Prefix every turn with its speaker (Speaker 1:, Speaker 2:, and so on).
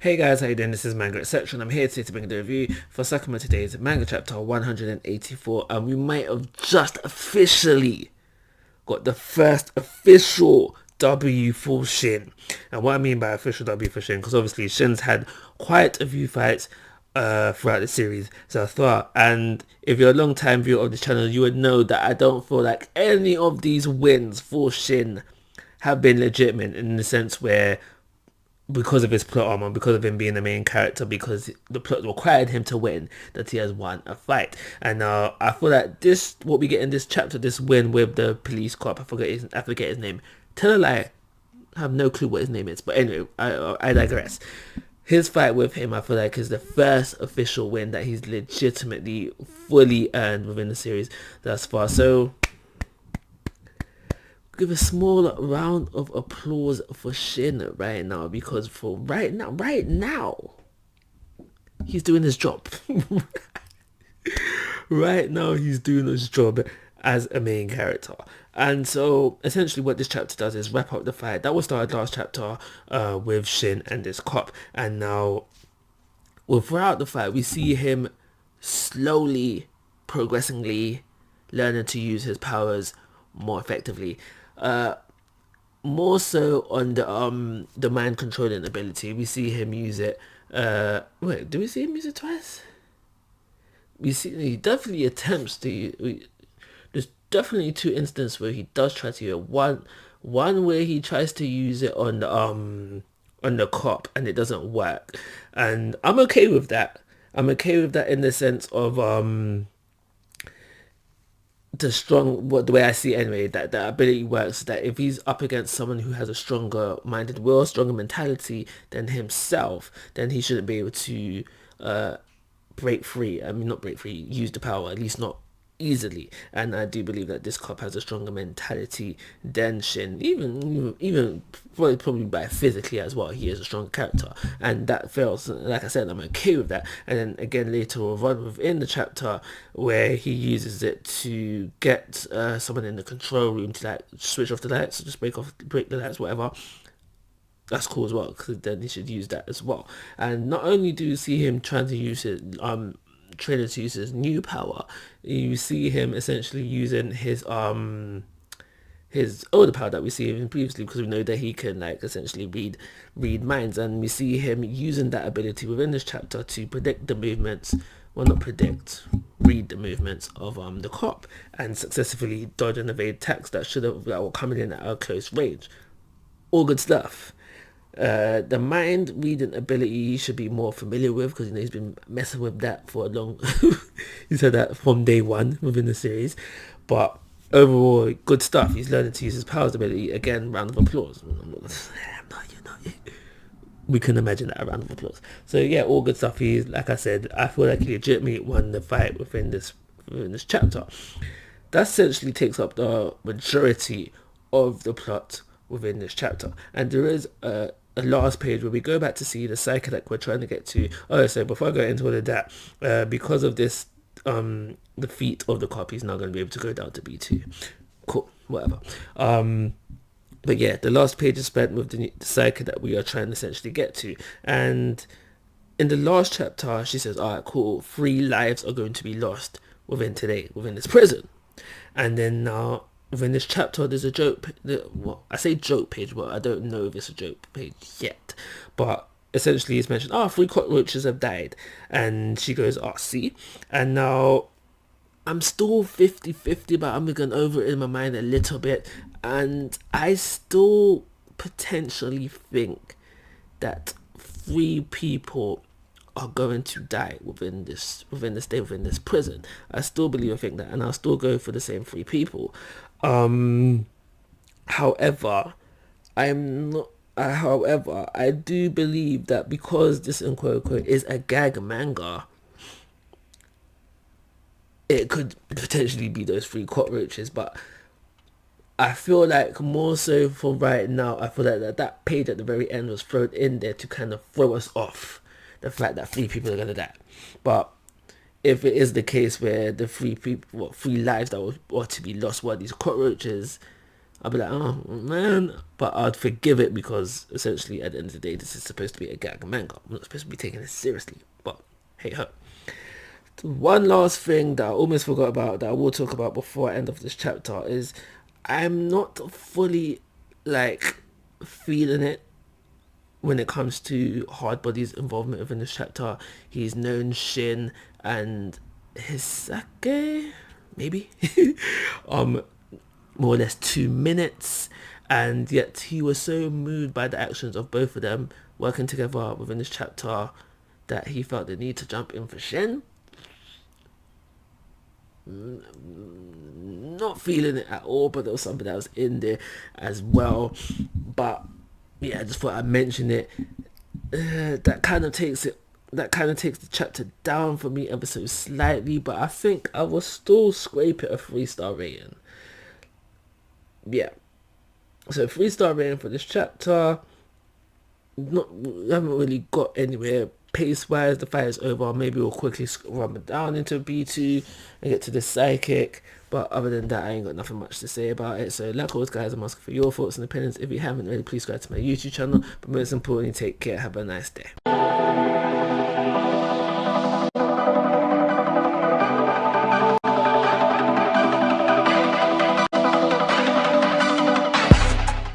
Speaker 1: Hey guys, how you doing? This is Manga, etc. and I'm here today to bring the review for Sakamoto Days Manga Chapter 184, and we might have just officially got the first official W for Shin. And what I mean by official W for Shin, because obviously Shin's had quite a few fights throughout the series so far, and if you're a long time viewer of this channel, you would know that I don't feel like any of these wins for Shin have been legitimate in the sense where because of his plot armor, because of him being the main character, because the plot required him to win, that he has won a fight. And I feel that this, what we get in this chapter, this win with the police cop, I forget his name. Tell a lie, I have no clue what his name is. But anyway, I digress. His fight with him, I feel like, is the first official win that he's legitimately fully earned within the series thus far. So give a small round of applause for Shin right now, because for right now, he's doing his job. Right now, he's doing his job as a main character. And so, essentially, what this chapter does is wrap up the fight that was started last chapter with Shin and this cop. And now, throughout the fight, we see him slowly, progressively learning to use his powers more effectively. More so on the mind controlling ability. We see him use it. Wait, do we see him use it twice? We see he definitely attempts to. There's definitely two instances where he does try to use it. One where he tries to use it on the cop and it doesn't work, and I'm okay with that. I'm okay with that in the sense of the way I see it anyway, that the ability works, that if he's up against someone who has a stronger minded will, stronger mentality than himself, then he shouldn't be able to break free. I mean, not break free, use the power, at least not easily. And I do believe that this cop has a stronger mentality than Shin, even probably by physically as well. He is a stronger character, and that fails. Like I said, I'm okay with that. And then again later on within the chapter, where he uses it to get someone in the control room to like switch off the lights, just break the lights, whatever. That's cool as well, because then he should use that as well. And not only do you see him trying to use it, training to use his new power, you see him essentially using his older power that we see him previously, because we know that he can like essentially read minds, and we see him using that ability within this chapter to predict the movements, well, not predict, read the movements of the cop, and successfully dodge and evade attacks that were coming in at a close range. All good stuff. The mind reading ability he should be more familiar with, because he's been messing with that for a long. He's had that from day one within the series, but overall good stuff. He's learning to use his powers ability again. Round of applause. We can imagine that, a round of applause. So yeah, all good stuff. He's, like I said, I feel like he legitimately won the fight within this chapter. That essentially takes up the majority of the plot within this chapter, and there is a last page where we go back to see the psychedelic we're trying to get to. Oh, so before I go into all of that, because of this, the feat of the cop, he's now going to be able to go down to B2. Cool, whatever. But yeah, the last page is spent with the psyche that we are trying to essentially get to. And in the last chapter, she says, alright, cool, 3 lives are going to be lost within this prison. And then now, within this chapter, there's a joke. Well, I say joke page, but I don't know if it's a joke page yet. But essentially, it's mentioned, 3 cockroaches have died. And she goes, see? And now, I'm still 50-50, but I'm going over it in my mind a little bit. And I still potentially think that 3 people are going to die within this prison. I still believe and think that, and I'll still go for the same 3 people. However, I do believe that because this, in quote unquote, is a gag manga, it could potentially be those 3 cockroaches. But I feel like more so for right now, I feel like that page at the very end was thrown in there to kind of throw us off the fact that 3 people are gonna die. But if it is the case where the 3 lives that were to be lost were these cockroaches, I'd be like, oh man, but I'd forgive it because essentially at the end of the day, this is supposed to be a gag manga. I'm not supposed to be taking this seriously, but hey ho. One last thing that I almost forgot about that I will talk about before I end of this chapter is I'm not fully like feeling it when it comes to Hardbody's involvement within this chapter. He's known Shin and Hisake, maybe, more or less 2 minutes, and yet he was so moved by the actions of both of them working together within this chapter that he felt the need to jump in for Shin. Not feeling it at all, but there was something that was in there as well. But yeah, I just thought I'd mention it. That kind of takes the chapter down for me ever so slightly, but I think I will still scrape it a 3-star rating. Yeah, so 3-star rating for this chapter. We haven't really got anywhere pace wise. The fight is over. Maybe we'll quickly run it down into B2 and get to the psychic. But other than that, I ain't got nothing much to say about it. So like always, guys, I'm asking for your thoughts and opinions. If you haven't already, please subscribe to my YouTube channel. But most importantly, take care. Have a nice day.